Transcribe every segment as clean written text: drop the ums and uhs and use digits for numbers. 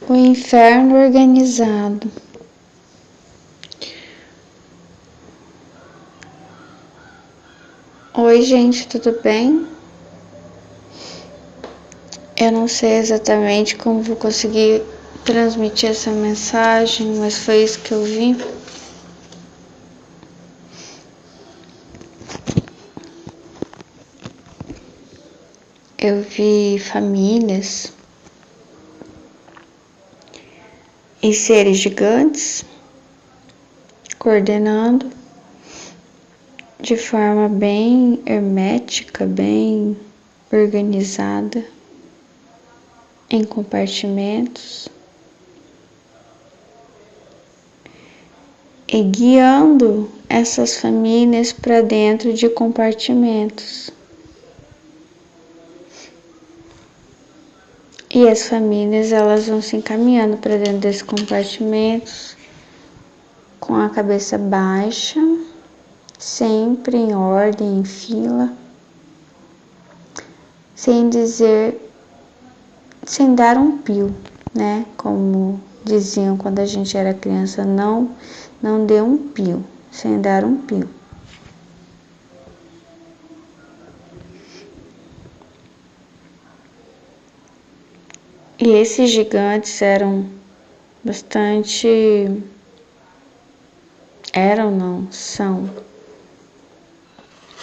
O inferno organizado. Oi, gente, tudo bem? Eu não sei exatamente como vou conseguir transmitir essa mensagem, mas foi isso que eu vi. Eu vi famílias e seres gigantes coordenando de forma bem hermética, bem organizada, em compartimentos e guiando essas famílias para dentro de compartimentos. E as famílias elas vão se encaminhando para dentro desses compartimentos com a cabeça baixa, sempre em ordem, em fila, sem dar um pio, né? Como diziam quando a gente era criança, não dê um pio, sem dar um pio. E esses gigantes são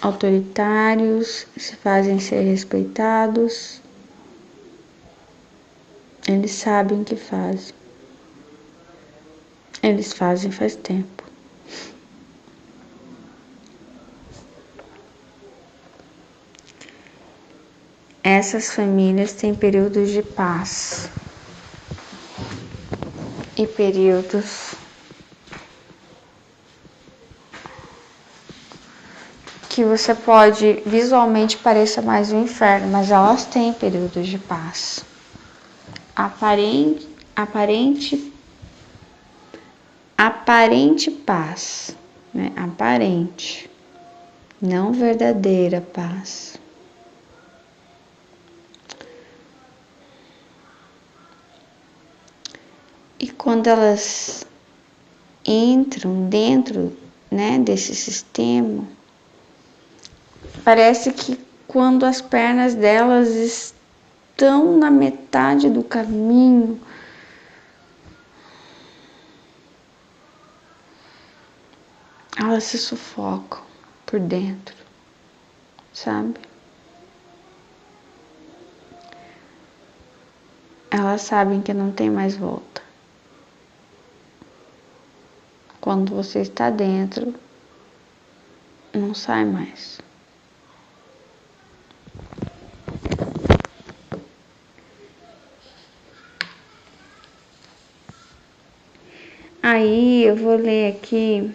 autoritários, se fazem ser respeitados, eles sabem o que fazem, eles fazem faz tempo. Essas famílias têm períodos de paz e períodos que você pode visualmente pareça mais um inferno, mas elas têm períodos de paz. Aparente paz, né? Aparente, não verdadeira paz. E quando elas entram dentro, né, desse sistema, parece que quando as pernas delas estão na metade do caminho, elas se sufocam por dentro, sabe? Elas sabem que não tem mais volta. Quando você está dentro, não sai mais. Aí eu vou ler aqui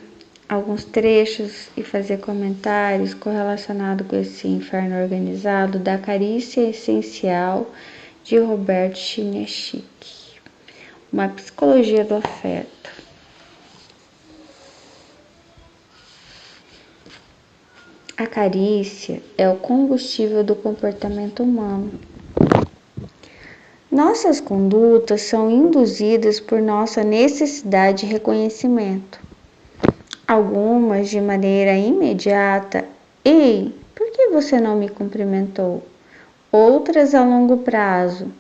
alguns trechos e fazer comentários correlacionados com esse inferno organizado da Carícia Essencial de Robert Chiniachik, uma psicologia do afeto. A carícia é o combustível do comportamento humano. Nossas condutas são induzidas por nossa necessidade de reconhecimento. Algumas de maneira imediata, ei, por que você não me cumprimentou? Outras a longo prazo,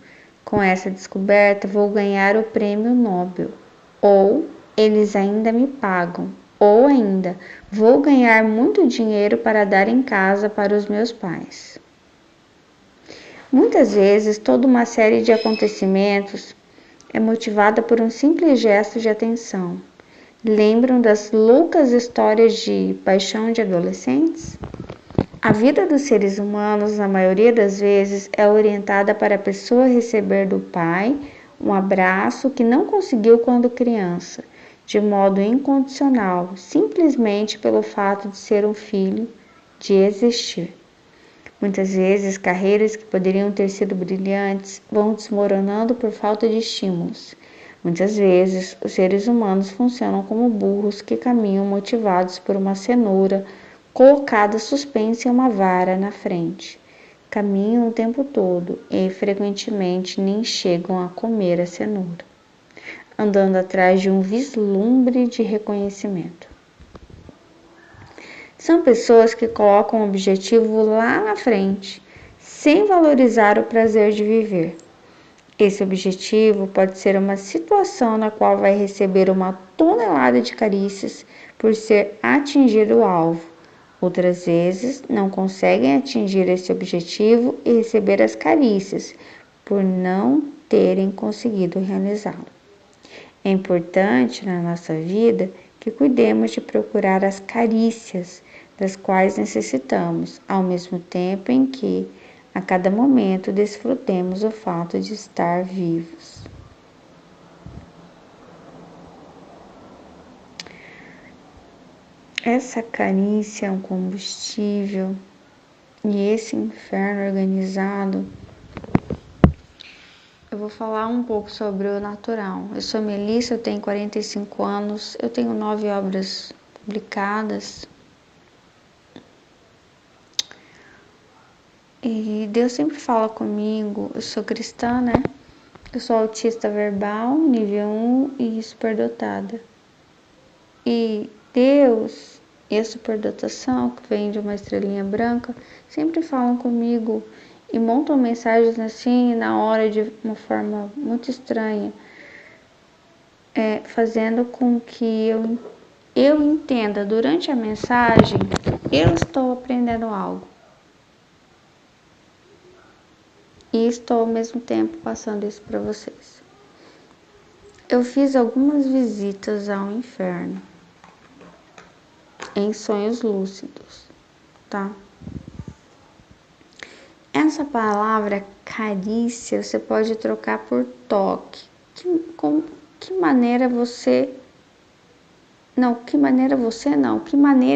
com essa descoberta vou ganhar o prêmio Nobel. Ou eles ainda me pagam. Ou ainda, vou ganhar muito dinheiro para dar em casa para os meus pais. Muitas vezes, toda uma série de acontecimentos é motivada por um simples gesto de atenção. Lembram das loucas histórias de paixão de adolescentes? A vida dos seres humanos, na maioria das vezes, é orientada para a pessoa receber do pai um abraço que não conseguiu quando criança, de modo incondicional, simplesmente pelo fato de ser um filho, de existir. Muitas vezes, carreiras que poderiam ter sido brilhantes vão desmoronando por falta de estímulos. Muitas vezes, os seres humanos funcionam como burros que caminham motivados por uma cenoura colocada suspensa em uma vara na frente. Caminham o tempo todo e frequentemente nem chegam a comer a cenoura. andando atrás de um vislumbre de reconhecimento. São pessoas que colocam o objetivo lá na frente, sem valorizar o prazer de viver. Esse objetivo pode ser uma situação na qual vai receber uma tonelada de carícias por ser atingido o alvo. Outras vezes, não conseguem atingir esse objetivo e receber as carícias por não terem conseguido realizá-lo. É importante na nossa vida que cuidemos de procurar as carícias das quais necessitamos, ao mesmo tempo em que, a cada momento, desfrutemos o fato de estar vivos. Essa carícia é um combustível e esse inferno organizado. Eu vou falar um pouco sobre o natural. Eu sou Melissa, eu tenho 45 anos, eu tenho 9 obras publicadas. E Deus sempre fala comigo, eu sou cristã, né? Eu sou autista verbal, nível 1 e superdotada. E Deus e a superdotação, que vem de uma estrelinha branca, sempre falam comigo e montam mensagens assim na hora de uma forma muito estranha, fazendo com que eu entenda durante a mensagem, eu estou aprendendo algo. E estou ao mesmo tempo passando isso para vocês. Eu fiz algumas visitas ao inferno em sonhos lúcidos, tá? Essa palavra carícia você pode trocar por toque. Que maneira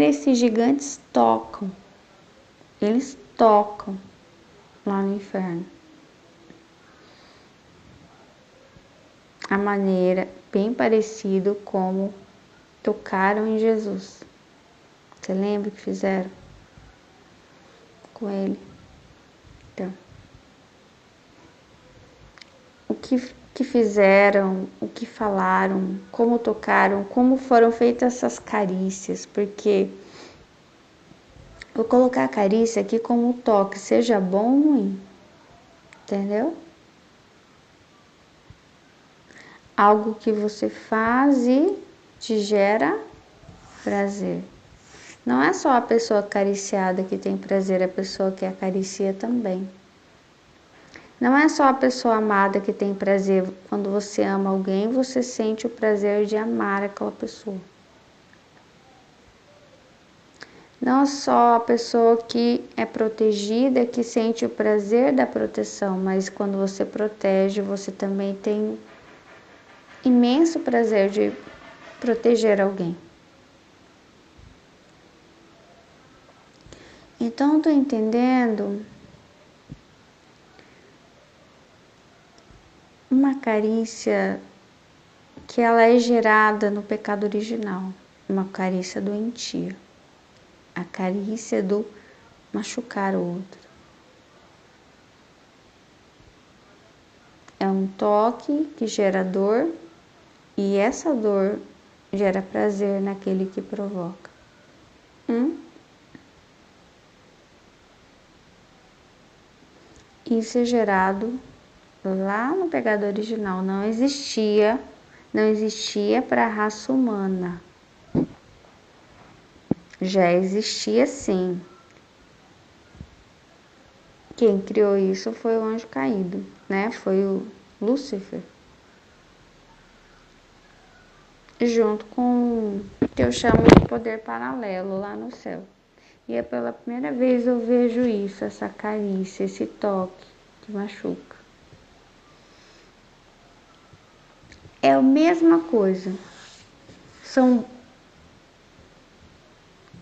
esses gigantes tocam? Eles tocam lá no inferno. A maneira bem parecido como tocaram em Jesus. Você lembra o que fizeram com ele? Então, o que fizeram, o que falaram, como tocaram, como foram feitas essas carícias, porque vou colocar a carícia aqui como toque, seja bom ou ruim, entendeu? Algo que você faz e te gera prazer. Não é só a pessoa acariciada que tem prazer, é a pessoa que acaricia também. Não é só a pessoa amada que tem prazer. Quando você ama alguém, você sente o prazer de amar aquela pessoa. Não é só a pessoa que é protegida que sente o prazer da proteção, mas quando você protege, você também tem imenso prazer de proteger alguém. Então, estou entendendo uma carícia que ela é gerada no pecado original, uma carícia doentia, a carícia do machucar o outro. É um toque que gera dor e essa dor gera prazer naquele que provoca. Isso é gerado lá no pecado original, não existia para a raça humana. Já existia sim. Quem criou isso foi o anjo caído, né? Foi o Lúcifer. Junto com o que eu chamo de poder paralelo lá no céu. E é pela primeira vez eu vejo isso, essa carícia, esse toque que machuca. É a mesma coisa.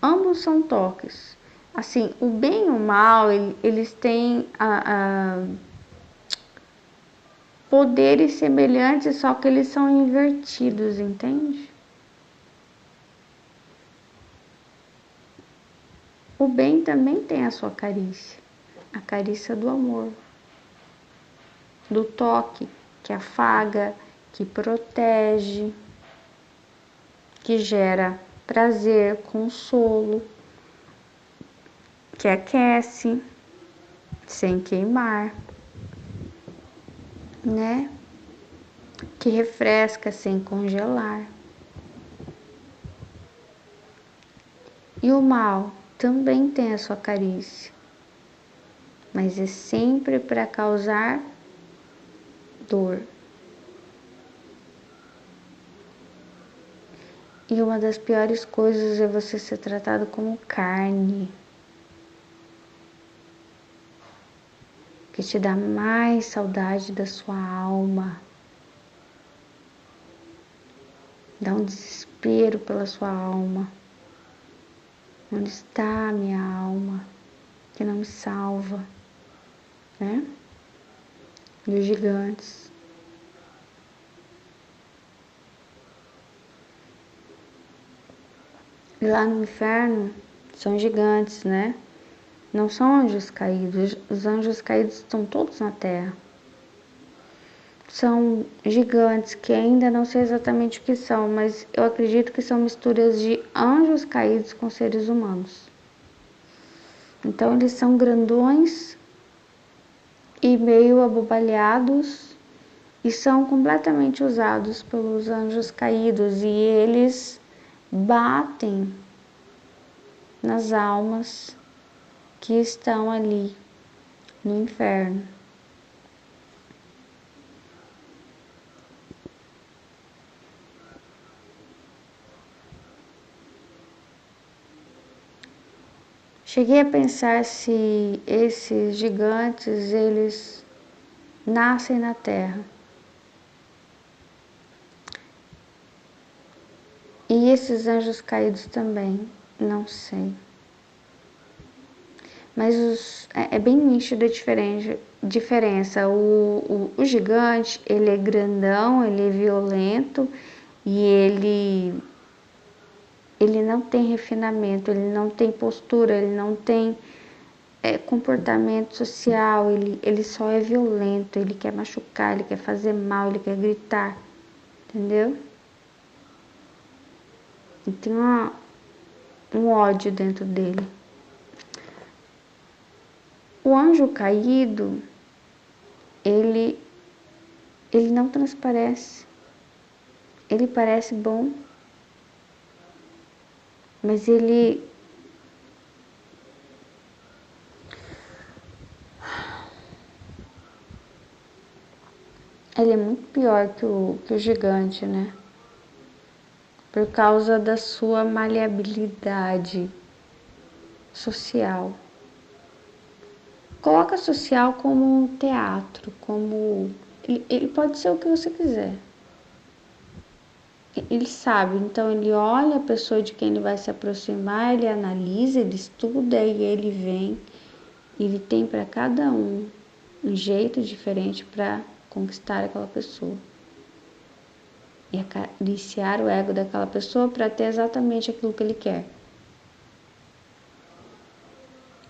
Ambos são toques. Assim, o bem e o mal, eles têm poderes semelhantes, só que eles são invertidos, entende? O bem também tem a sua carícia, a carícia do amor, do toque, que afaga, que protege, que gera prazer, consolo, que aquece sem queimar, né? Que refresca sem congelar. E o mal também tem a sua carícia, mas é sempre para causar dor. E uma das piores coisas é você ser tratado como carne, que te dá mais saudade da sua alma, dá um desespero pela sua alma. Onde está a minha alma, que não me salva, né? E os gigantes. E lá no inferno são gigantes, né? Não são anjos caídos. Os anjos caídos estão todos na terra. São gigantes que ainda não sei exatamente o que são, mas eu acredito que são misturas de anjos caídos com seres humanos. Então eles são grandões e meio abobalhados e são completamente usados pelos anjos caídos, e eles batem nas almas que estão ali no inferno. Cheguei a pensar se esses gigantes, eles nascem na terra. E esses anjos caídos também, não sei. Mas é bem nítida a diferença. O gigante, ele é grandão, ele é violento e ele não tem refinamento, ele não tem postura, ele não tem comportamento social, ele só é violento, ele quer machucar, ele quer fazer mal, ele quer gritar, entendeu? E tem um ódio dentro dele. O anjo caído, ele não transparece. Ele parece bom, mas ele é muito pior que o gigante, né? Por causa da sua maleabilidade social. Coloca social como um teatro, como ele pode ser o que você quiser. Ele sabe, então ele olha a pessoa de quem ele vai se aproximar, ele analisa, ele estuda e ele vem. Ele tem para cada um jeito diferente para conquistar aquela pessoa. E acariciar o ego daquela pessoa para ter exatamente aquilo que ele quer.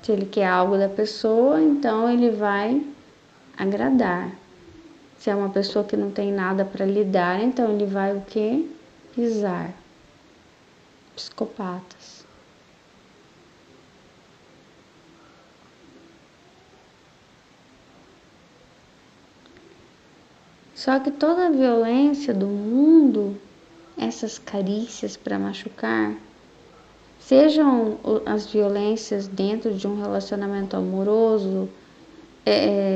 Se ele quer algo da pessoa, então ele vai agradar. Se é uma pessoa que não tem nada para lhe dar, então ele vai o quê? Pisar. Psicopatas. Só que toda a violência do mundo, essas carícias para machucar, sejam as violências dentro de um relacionamento amoroso,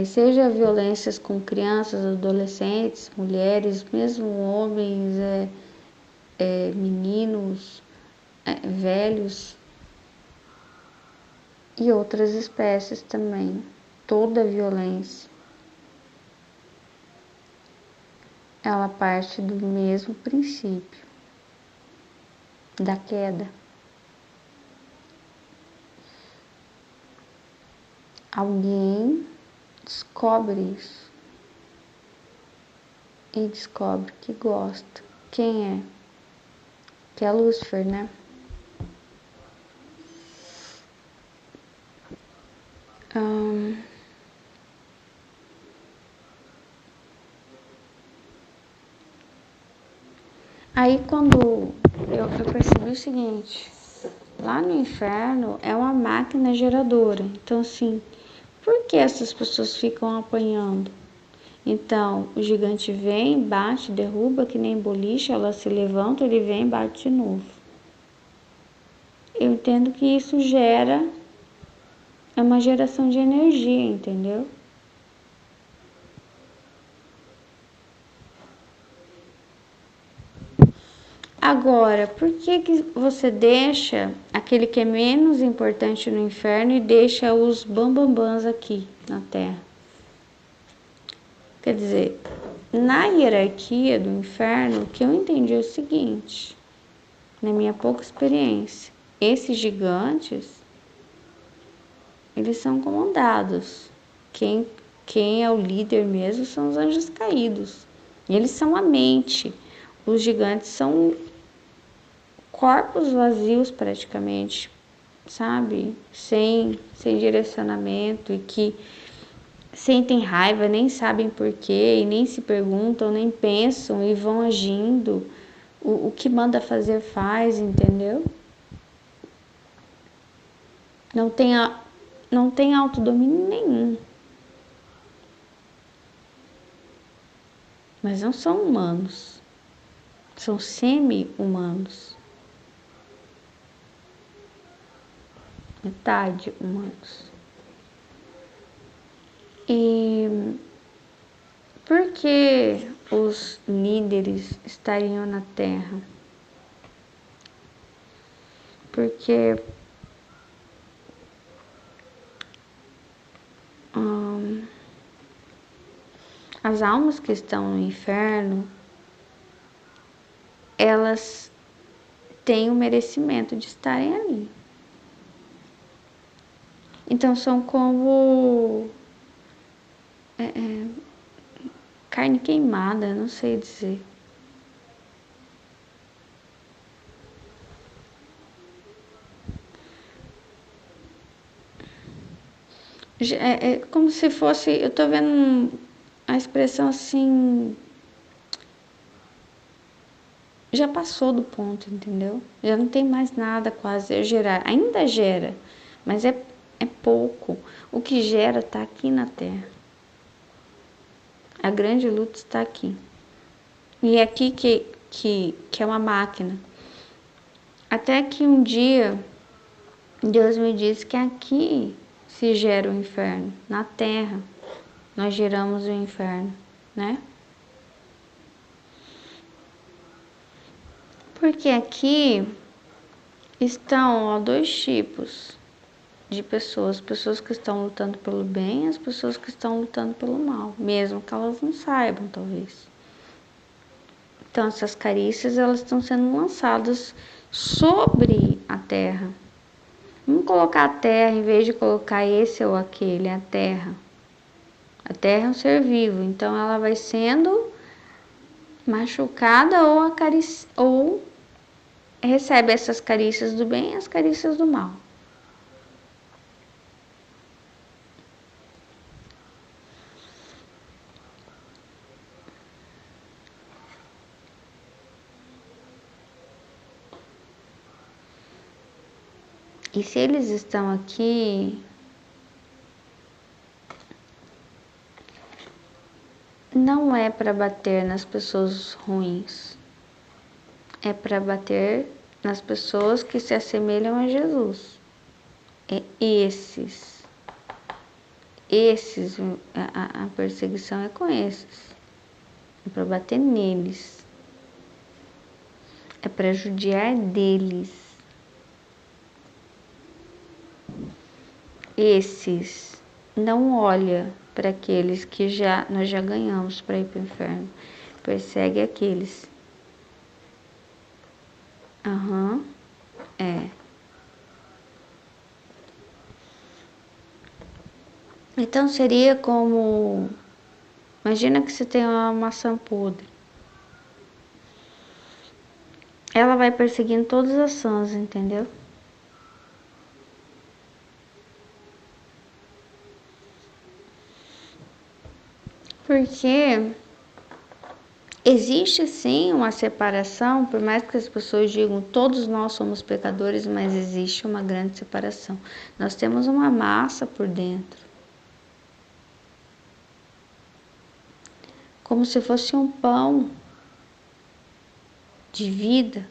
seja violências com crianças, adolescentes, mulheres, mesmo homens, meninos, velhos e outras espécies também. Toda violência, ela parte do mesmo princípio, da queda. Alguém descobre isso e descobre que gosta. Quem é? Que é Lúcifer, né? Aí quando eu percebi o seguinte, lá no inferno é uma máquina geradora. Então assim, por que essas pessoas ficam apanhando? Então, o gigante vem, bate, derruba, que nem boliche, ela se levanta, ele vem e bate de novo. Eu entendo que isso é uma geração de energia, entendeu? Agora, por que você deixa aquele que é menos importante no inferno e deixa os bambambãs aqui na Terra? Quer dizer, na hierarquia do inferno, o que eu entendi é o seguinte, na minha pouca experiência, esses gigantes, eles são comandados. Quem é o líder mesmo são os anjos caídos. Eles são a mente. Os gigantes são corpos vazios praticamente, sabe? Sem direcionamento e que sentem raiva, nem sabem porquê, e nem se perguntam, nem pensam e vão agindo. O que manda fazer faz, entendeu? Não tem, não tem autodomínio nenhum. Mas não são humanos. São semi-humanos. Metade humanos. E por que os líderes estariam na Terra? Porque as almas que estão no inferno, elas têm o merecimento de estarem ali. Então são como carne queimada, não sei dizer. É como se fosse, eu tô vendo a expressão assim, já passou do ponto, entendeu? Já não tem mais nada quase a gerar, ainda gera, mas é pouco. O que gera tá aqui na Terra. A grande luta está aqui. E é aqui que é uma máquina. Até que um dia Deus me disse que aqui se gera o inferno, na Terra. Nós geramos o inferno, né? Porque aqui estão dois tipos de pessoas, pessoas que estão lutando pelo bem e as pessoas que estão lutando pelo mal, mesmo que elas não saibam, talvez. Então, essas carícias, elas estão sendo lançadas sobre a Terra. Vamos colocar a Terra, em vez de colocar esse ou aquele, a Terra. A Terra é um ser vivo, então ela vai sendo machucada ou recebe essas carícias do bem e as carícias do mal. E se eles estão aqui, não é para bater nas pessoas ruins, é para bater nas pessoas que se assemelham a Jesus. É a perseguição é com esses, é para bater neles, é para judiar deles. Esses não olha para aqueles que nós já ganhamos para ir para o inferno, persegue aqueles. É. Então seria como, imagina que você tem uma maçã podre. Ela vai perseguindo todas as sãs, entendeu? Porque Existe sim uma separação, por mais que as pessoas digam todos nós somos pecadores, mas existe uma grande separação. Nós temos uma massa por dentro, como se fosse um pão de vida.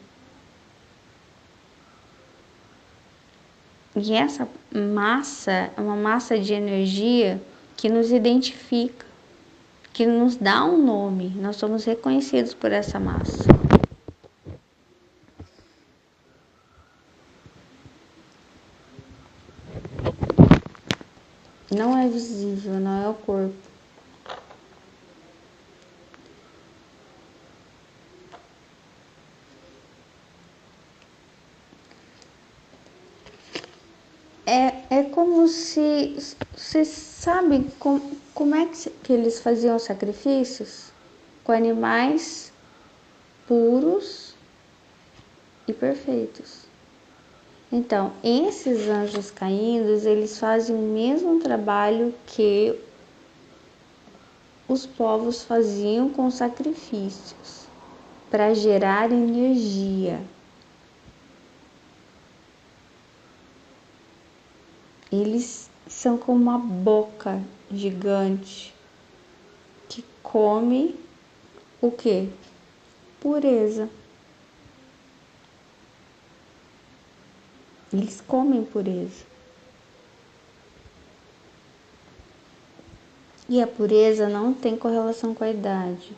E essa massa é uma massa de energia que nos identifica, que nos dá um nome. Nós somos reconhecidos por essa massa. Não é visível, não é o corpo. É como se... Vocês sabem como é que eles faziam sacrifícios? Com animais puros e perfeitos. Então, esses anjos caídos, eles fazem o mesmo trabalho que os povos faziam com sacrifícios, para gerar energia. Eles são como uma boca gigante que come o quê? Pureza. Eles comem pureza. E a pureza não tem correlação com a idade.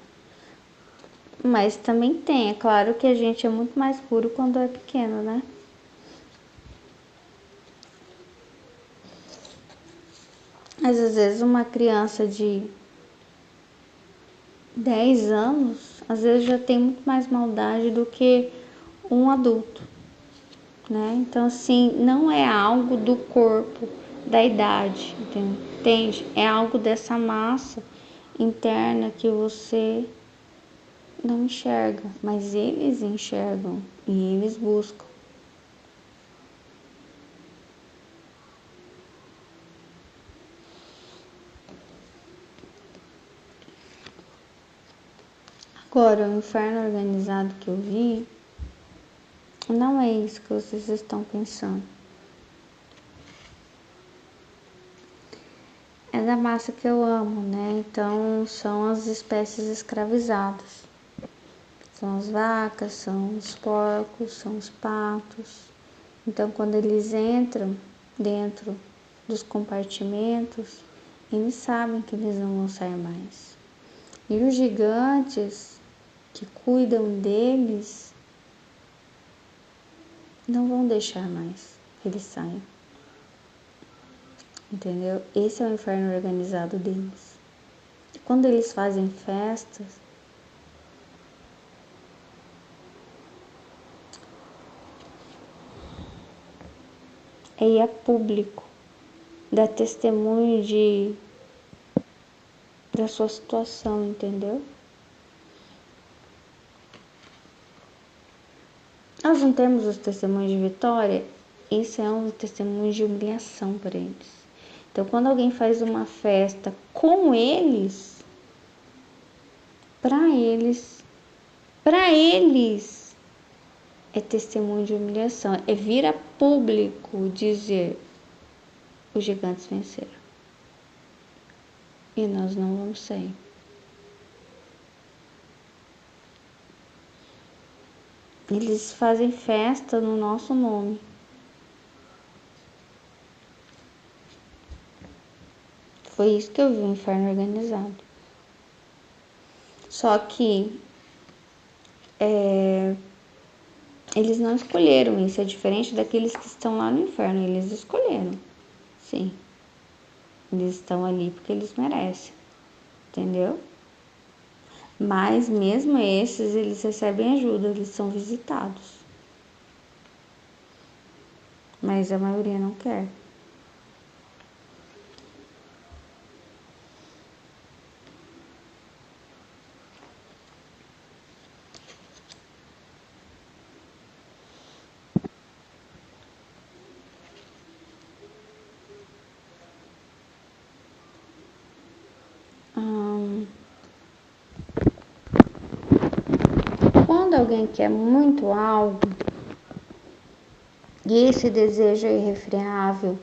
Mas também tem, é claro que a gente é muito mais puro quando é pequeno, né? Mas às vezes uma criança de 10 anos, às vezes já tem muito mais maldade do que um adulto, né? Então, assim, não é algo do corpo, da idade, entende? É algo dessa massa interna que você não enxerga, mas eles enxergam e eles buscam. Agora, o inferno organizado que eu vi, não é isso que vocês estão pensando. É da massa que eu amo, né? Então, são as espécies escravizadas. São as vacas, são os porcos, são os patos. Então, quando eles entram dentro dos compartimentos, eles sabem que eles não vão sair mais. E os gigantes que cuidam deles não vão deixar mais que eles saiam. Entendeu? Esse é o inferno organizado deles. E quando eles fazem festas, aí é público, dá testemunho da sua situação, entendeu? Nós não temos os testemunhos de vitória, isso é um testemunho de humilhação para eles. Então, quando alguém faz uma festa com eles, para eles é testemunho de humilhação, é vir a público dizer: os gigantes venceram e nós não vamos sair. Eles fazem festa no nosso nome. Foi isso que eu vi, o inferno organizado. Só que eles não escolheram isso, é diferente daqueles que estão lá no inferno. Eles escolheram, sim. Eles estão ali porque eles merecem, entendeu? Mas mesmo esses, eles recebem ajuda, eles são visitados. Mas a maioria não quer. alguém quer muito algo e esse desejo é irrefreável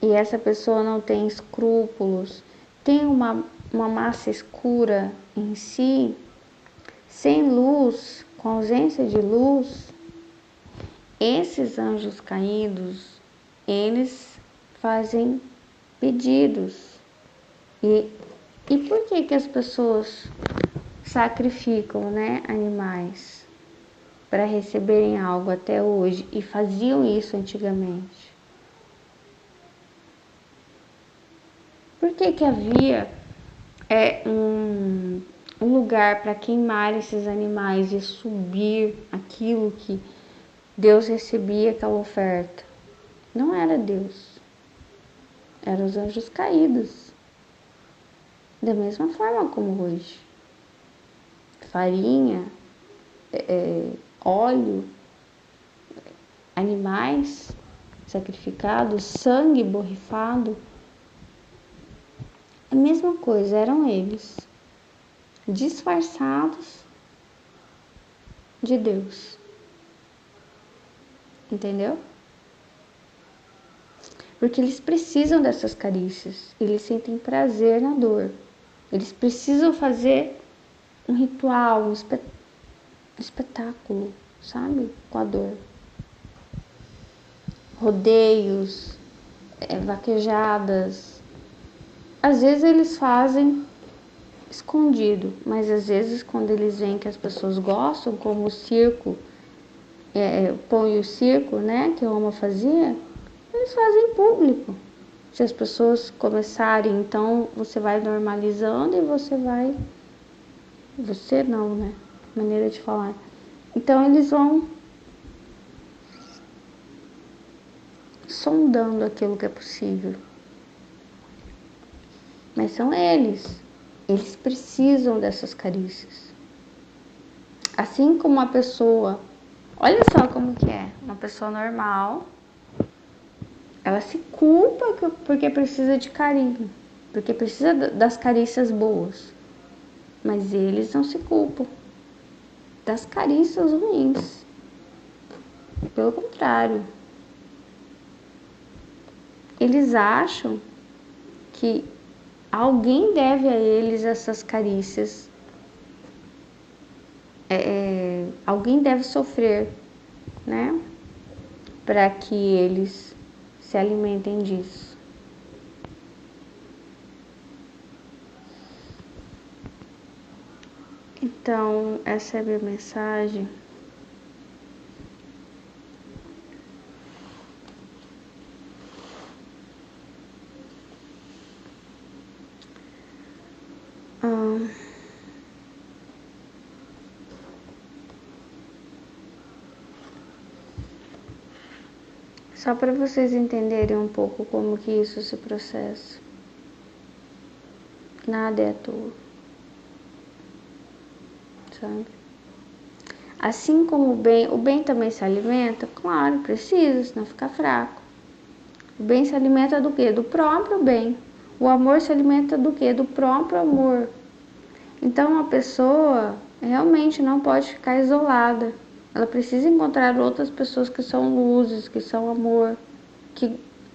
e essa pessoa não tem escrúpulos, tem uma massa escura em si, sem luz, com ausência de luz, esses anjos caídos, eles fazem pedidos. E por que as pessoas sacrificam, né, animais para receberem algo até hoje e faziam isso antigamente? Por que havia um lugar para queimar esses animais e subir aquilo que Deus recebia aquela oferta? Não era Deus, eram os anjos caídos. Da mesma forma como hoje. Farinha, óleo, animais sacrificados, sangue borrifado. A mesma coisa, eram eles, disfarçados de Deus. Entendeu? Porque eles precisam dessas carícias, eles sentem prazer na dor. Eles precisam fazer um ritual, um espetáculo, sabe? Com a dor. Rodeios, vaquejadas. Às vezes eles fazem escondido, mas às vezes quando eles veem que as pessoas gostam, como o circo, Pão e o Circo, né? Que Roma fazia, eles fazem público. Se as pessoas começarem, então você vai normalizando e você não, né? Maneira de falar. Então eles vão sondando aquilo que é possível. Mas são eles precisam dessas carícias. Assim como uma pessoa, olha só como que é, uma pessoa normal, ela se culpa porque precisa de carinho, porque precisa das carícias boas. Mas eles não se culpam das carícias ruins. Pelo contrário, eles acham que alguém deve a eles essas carícias. Alguém deve sofrer, né? Para que eles se alimentem disso. Então, essa é a minha mensagem. Só para vocês entenderem um pouco como que isso se processa. Nada é à toa. Sabe? Assim como o bem também se alimenta, claro, precisa, senão fica fraco. O bem se alimenta do quê? Do próprio bem. O amor se alimenta do quê? Do próprio amor. Então a pessoa realmente não pode ficar isolada. Ela precisa encontrar outras pessoas que são luzes, que são amor.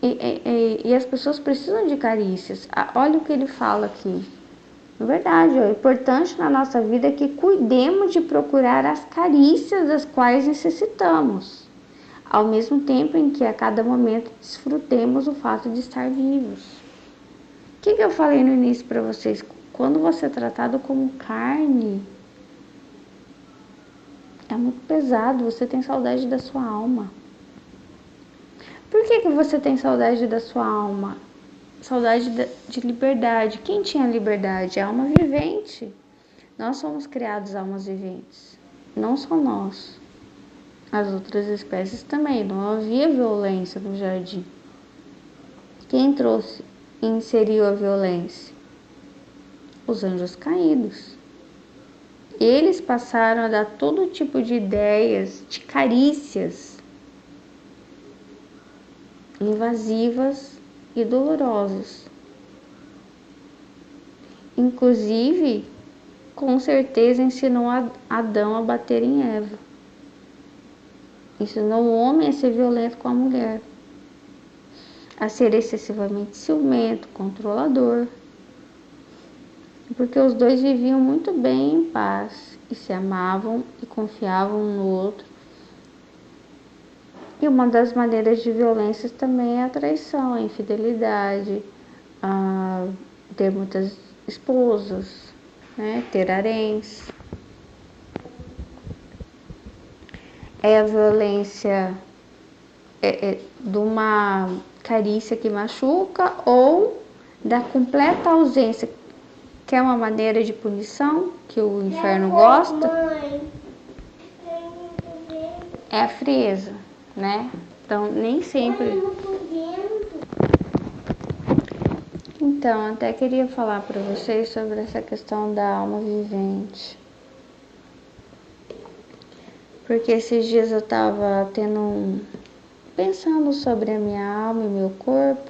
E as pessoas precisam de carícias. Olha o que ele fala aqui. Na verdade, o importante na nossa vida é que cuidemos de procurar as carícias das quais necessitamos, ao mesmo tempo em que a cada momento desfrutemos o fato de estar vivos. O que eu falei no início para vocês? Quando você é tratado como carne, é muito pesado, você tem saudade da sua alma. Por que você tem saudade da sua alma? Saudade de liberdade. Quem tinha liberdade? A alma vivente. Nós somos criados almas viventes. Não só nós. As outras espécies também. Não havia violência no jardim. Quem trouxe e inseriu a violência? Os anjos caídos. Eles passaram a dar todo tipo de ideias, de carícias invasivas e dolorosas. Inclusive, com certeza ensinou Adão a bater em Eva. Ensinou o homem a ser violento com a mulher, a ser excessivamente ciumento, controlador, porque os dois viviam muito bem em paz e se amavam e confiavam um no outro. E uma das maneiras de violência também é a traição, a infidelidade, a ter muitas esposas, né? Ter haréns. É a violência de uma carícia que machuca ou da completa ausência, que é uma maneira de punição que o inferno gosta. É a frieza, né? Então, nem sempre. Então, até queria falar para vocês sobre essa questão da alma vivente. Porque esses dias eu tava pensando sobre a minha alma e meu corpo.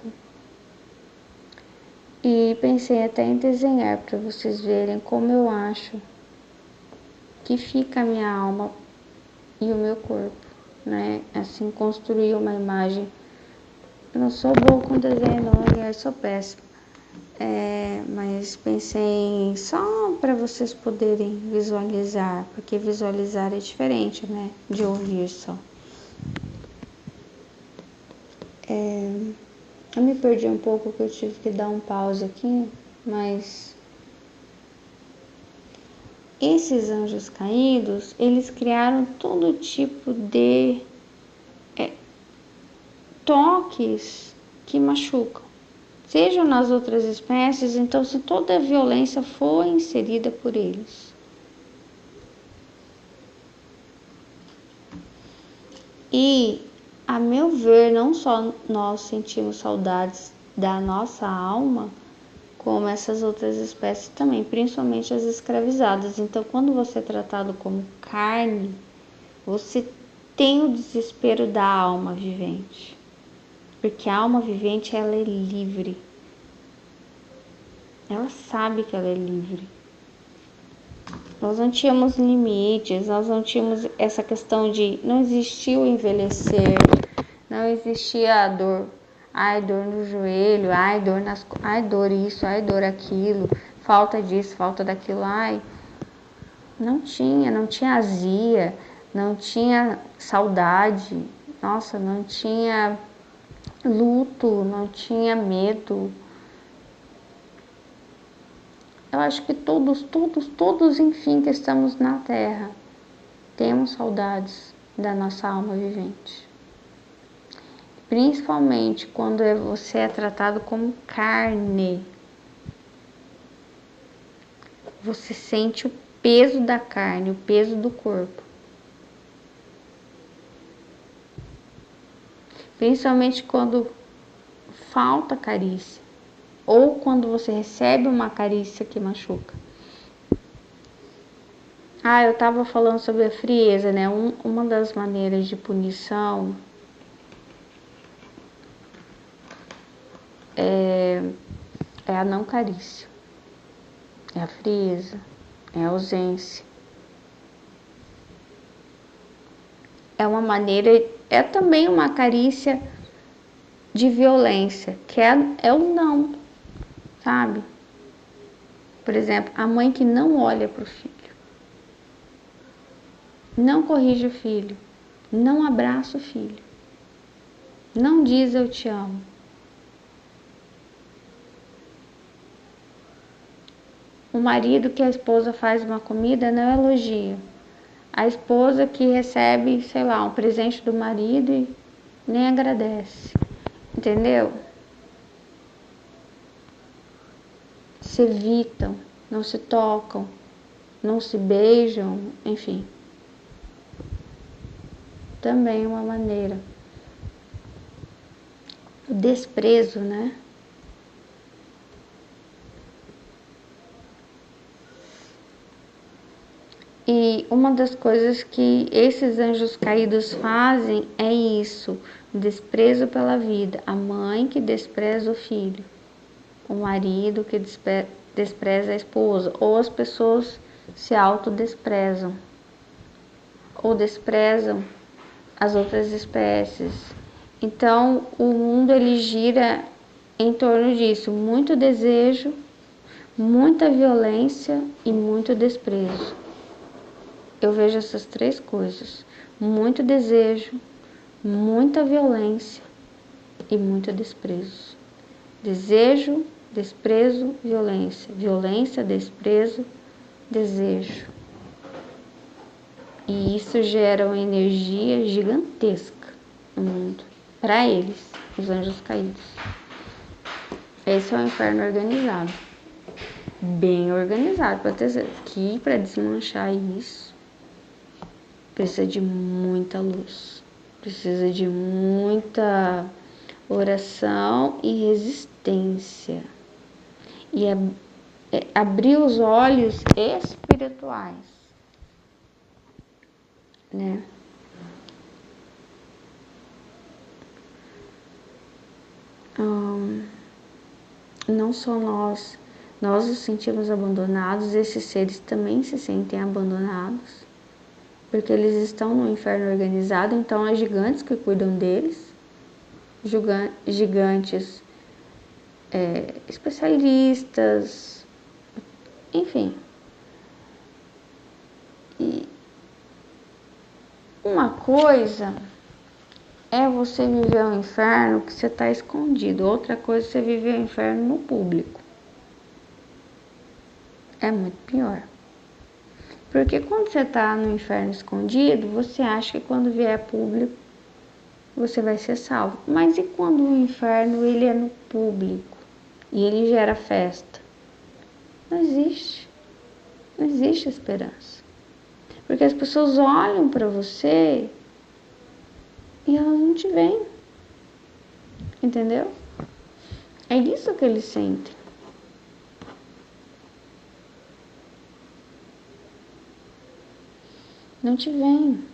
E pensei até em desenhar para vocês verem como eu acho que fica a minha alma e o meu corpo, né? Assim, construir uma imagem. Eu não sou boa com desenho não, aliás, sou péssima. Mas pensei só para vocês poderem visualizar, porque visualizar é diferente, né? De ouvir só. Eu me perdi um pouco, que eu tive que dar um pause aqui, mas esses anjos caídos, eles criaram todo tipo de toques que machucam, sejam nas outras espécies. Então, se toda a violência foi inserida por eles. E, a meu ver, não só nós sentimos saudades da nossa alma, como essas outras espécies também, principalmente as escravizadas. Então, quando você é tratado como carne, você tem o desespero da alma vivente. Porque a alma vivente, ela é livre. Ela sabe que ela é livre. Nós não tínhamos limites, nós não tínhamos essa questão de... Não existia o envelhecer, não existia a dor. Ai, dor no joelho, ai, dor isso, ai, dor aquilo, falta disso, falta daquilo, ai. Não tinha azia, não tinha saudade, nossa, não tinha luto, não tinha medo. Eu acho que todos, enfim, que estamos na Terra, temos saudades da nossa alma vivente. Principalmente quando você é tratado como carne. Você sente o peso da carne, o peso do corpo. Principalmente quando falta carícia. Ou quando você recebe uma carícia que machuca. Eu estava falando sobre a frieza, né? Uma das maneiras de punição é a não carícia, é a frieza, é a ausência. É uma maneira, é também uma carícia de violência, que é o não, sabe? Por exemplo, a mãe que não olha para o filho, não corrige o filho, não abraça o filho, não diz eu te amo. O marido que a esposa faz uma comida não elogia. A esposa que recebe, sei lá, um presente do marido e nem agradece. Entendeu? Se evitam, não se tocam, não se beijam, enfim. Também é uma maneira. O desprezo, né? E uma das coisas que esses anjos caídos fazem é isso, desprezo pela vida. A mãe que despreza o filho, o marido que despreza a esposa, ou as pessoas se autodesprezam ou desprezam as outras espécies. Então, o mundo ele gira em torno disso, muito desejo, muita violência e muito desprezo. Eu vejo essas três coisas: muito desejo, muita violência e muito desprezo. Desejo, desprezo, violência. Violência, desprezo, desejo. E isso gera uma energia gigantesca no mundo. Para eles, os anjos caídos. Esse é o inferno organizado. Bem organizado, para ter certeza. Que para desmanchar isso, precisa de muita luz. Precisa de muita oração e resistência. E abrir os olhos espirituais, né? Não só nós nos sentimos abandonados, esses seres também se sentem abandonados, porque eles estão no inferno organizado, então há gigantes que cuidam deles, gigantes especialistas, enfim. E uma coisa é você viver o inferno que você está escondido, outra coisa é você viver o inferno no público. É muito pior. Porque quando você está no inferno escondido, você acha que quando vier público, você vai ser salvo. Mas e quando o inferno ele é no público e ele gera festa? Não existe. Não existe esperança. Porque as pessoas olham para você e elas não te veem. Entendeu? É isso que eles sentem. Não te veem.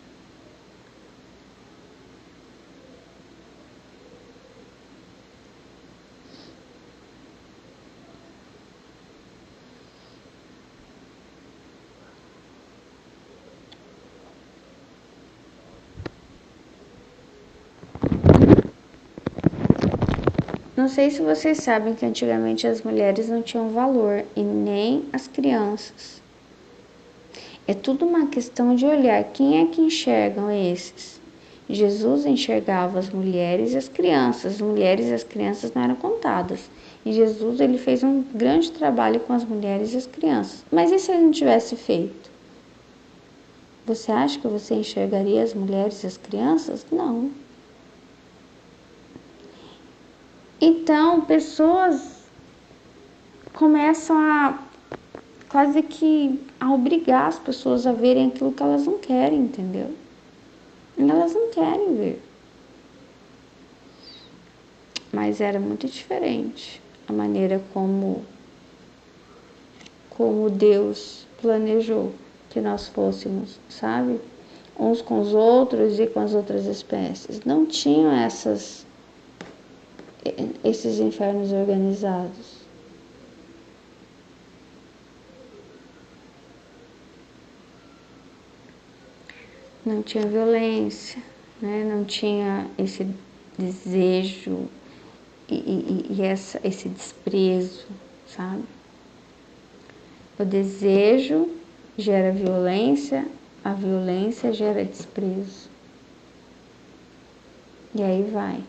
Não sei se vocês sabem que antigamente as mulheres não tinham valor e nem as crianças. É tudo uma questão de olhar. Quem é que enxergam esses? Jesus enxergava as mulheres e as crianças. As mulheres e as crianças não eram contadas. E Jesus ele fez um grande trabalho com as mulheres e as crianças. Mas e se ele não tivesse feito? Você acha que você enxergaria as mulheres e as crianças? Não. Então, pessoas começam a quase que a obrigar as pessoas a verem aquilo que elas não querem, entendeu? Elas não querem ver. Mas era muito diferente a maneira como Deus planejou que nós fôssemos, sabe? Uns com os outros e com as outras espécies. Não tinham esses infernos organizados. Não tinha violência, né? Não tinha esse desejo e esse desprezo, sabe? O desejo gera violência, a violência gera desprezo. E aí vai.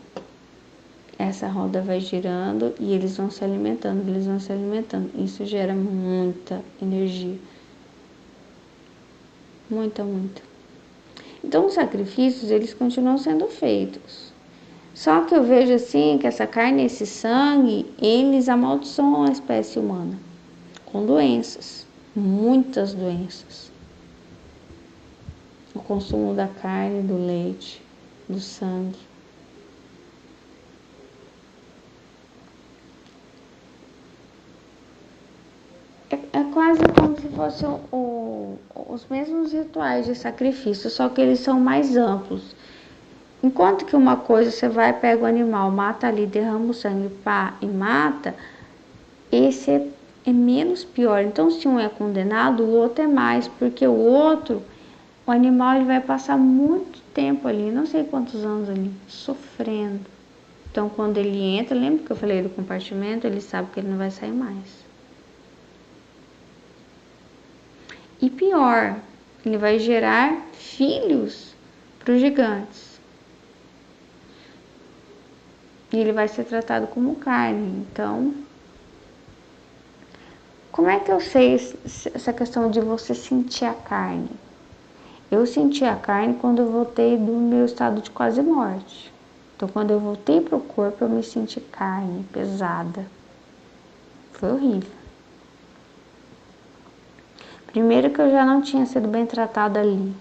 Essa roda vai girando e eles vão se alimentando, Isso gera muita energia. Muita. Então, os sacrifícios, eles continuam sendo feitos. Só que eu vejo assim, que essa carne, esse sangue, eles amaldiçoam a espécie humana. Com doenças. Muitas doenças. O consumo da carne, do leite, do sangue. É quase como se fossem os mesmos rituais de sacrifício, só que eles são mais amplos. Enquanto que uma coisa você vai, pega o animal, mata ali, derrama o sangue, pá, e mata, esse é menos pior. Então, se um é condenado, o outro é mais, porque o outro, o animal, ele vai passar muito tempo ali, não sei quantos anos ali, sofrendo. Então, quando ele entra, lembra que eu falei do compartimento? Ele sabe que ele não vai sair mais. E pior, ele vai gerar filhos para os gigantes. E ele vai ser tratado como carne. Então, como é que eu sei essa questão de você sentir a carne? Eu senti a carne quando eu voltei do meu estado de quase morte. Então, quando eu voltei para o corpo, eu me senti carne, pesada. Foi horrível. Primeiro que eu já não tinha sido bem tratada ali,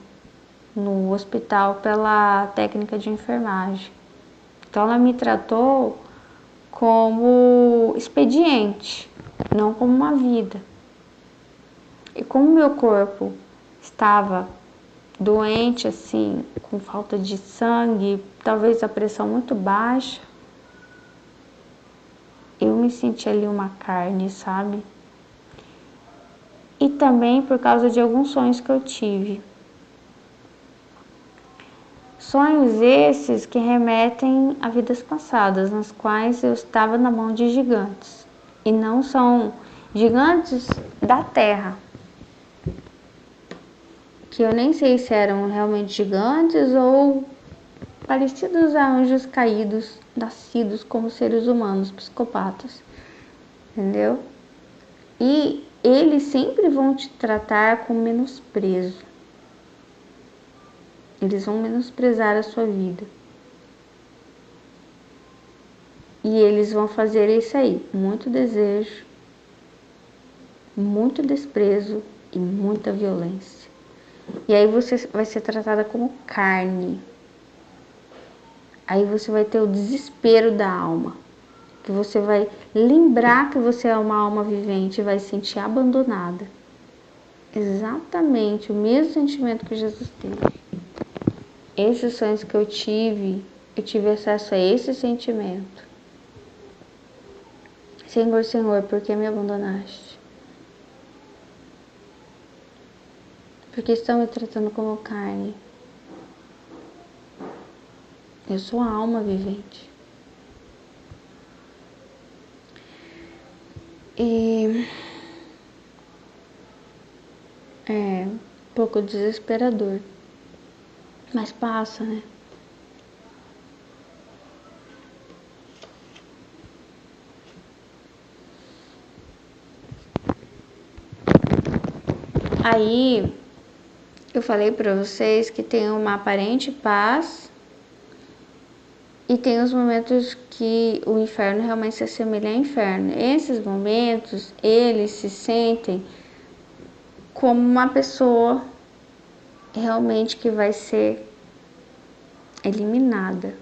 no hospital, pela técnica de enfermagem. Então, ela me tratou como expediente, não como uma vida. E como meu corpo estava doente, assim, com falta de sangue, talvez a pressão muito baixa, eu me senti ali uma carne, sabe? E também por causa de alguns sonhos que eu tive. Sonhos esses que remetem a vidas passadas, nas quais eu estava na mão de gigantes. E não são gigantes da terra, que eu nem sei se eram realmente gigantes ou parecidos a anjos caídos, nascidos como seres humanos, psicopatas, entendeu? E eles sempre vão te tratar com menosprezo. Eles vão menosprezar a sua vida. E eles vão fazer isso aí, muito desejo, muito desprezo e muita violência. E aí você vai ser tratada como carne. Aí você vai ter o desespero da alma, que você vai lembrar que você é uma alma vivente e vai se sentir abandonada. Exatamente o mesmo sentimento que Jesus teve. Esses sonhos que eu tive acesso a esse sentimento. Senhor, Senhor, por que me abandonaste? Porque estão me tratando como carne. Eu sou a alma vivente. E é um pouco desesperador. Mas passa, né? Aí eu falei para vocês que tem uma aparente paz e tem os momentos que o inferno realmente se assemelha ao inferno. Esses momentos, eles se sentem como uma pessoa realmente que vai ser eliminada.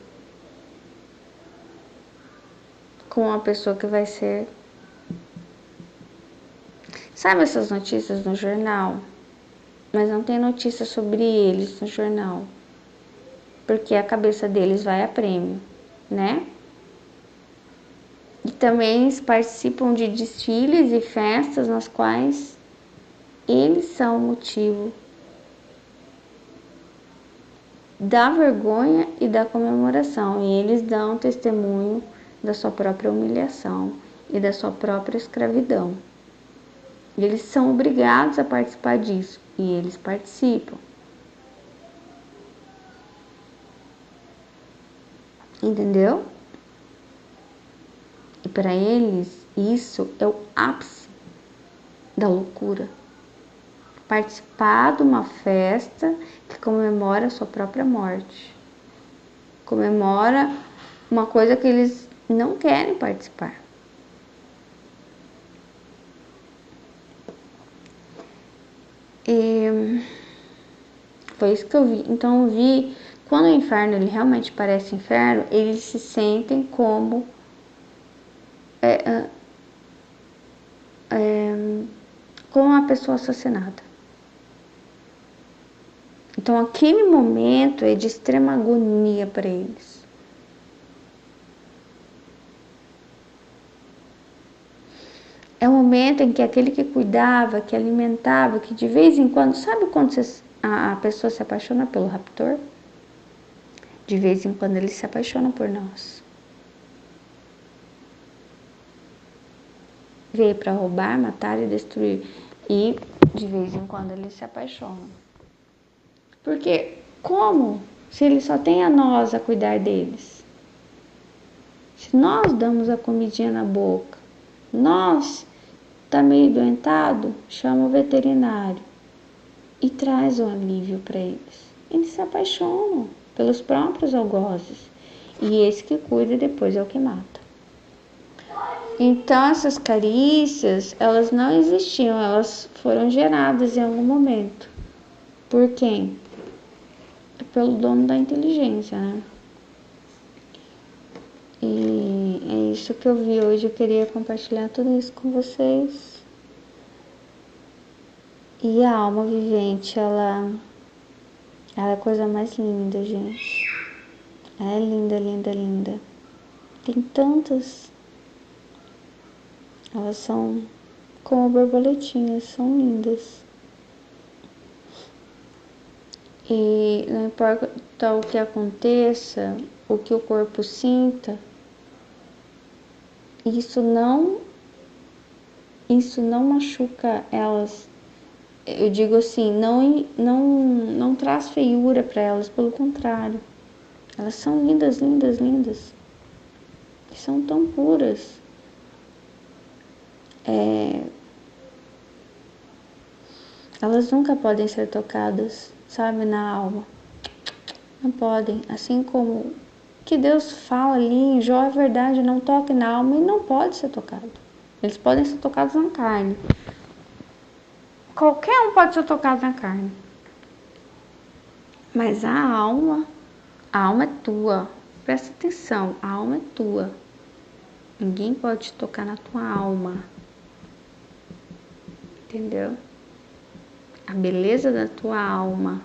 Com uma pessoa que vai ser... Sabe essas notícias no jornal? Mas não tem notícia sobre eles no jornal. Porque a cabeça deles vai a prêmio, né? E também eles participam de desfiles e festas nas quais eles são o motivo da vergonha e da comemoração. E eles dão testemunho da sua própria humilhação e da sua própria escravidão. E eles são obrigados a participar disso. E eles participam. Entendeu? E para eles, isso é o ápice da loucura. Participar de uma festa que comemora a sua própria morte. Comemora uma coisa que eles não querem participar. E foi isso que eu vi. Então eu vi, quando o inferno ele realmente parece inferno, eles se sentem como como uma pessoa assassinada. Então aquele momento é de extrema agonia para eles. É um momento momento em que aquele que cuidava, que alimentava, que de vez em quando, sabe quando a pessoa se apaixona pelo raptor? De vez em quando ele se apaixona por nós. Veio para roubar, matar e destruir. E de vez em quando ele se apaixona. Porque como? Se ele só tem a nós a cuidar deles. Se nós damos a comidinha na boca, nós tá meio doentado, chama o veterinário e traz o alívio para eles. Eles se apaixonam pelos próprios algozes. E esse que cuida depois é o que mata. Então essas carícias, elas não existiam, elas foram geradas em algum momento. Por quem? Pelo dono da inteligência, né? E é isso que eu vi hoje, eu queria compartilhar tudo isso com vocês. E a alma vivente, ela é a coisa mais linda, gente. Ela é linda, linda, linda. Tem tantas. Elas são como borboletinhas, são lindas. E não importa o que aconteça, o que o corpo sinta, isso não machuca elas. Eu digo assim, não traz feiura para elas, pelo contrário. Elas são lindas, lindas, lindas. São tão puras. Elas nunca podem ser tocadas, sabe, na alma. Não podem. Assim como que Deus fala ali em Jó, é verdade, não toque na alma e não pode ser tocado. Eles podem ser tocados na carne. Qualquer um pode ser tocado na carne. Mas a alma é tua. Presta atenção, a alma é tua. Ninguém pode te tocar na tua alma. Entendeu? A beleza da tua alma.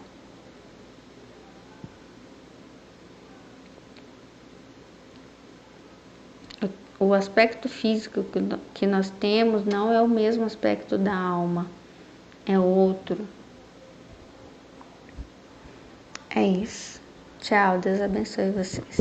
O aspecto físico que nós temos não é o mesmo aspecto da alma. É outro. É isso. Tchau, Deus abençoe vocês.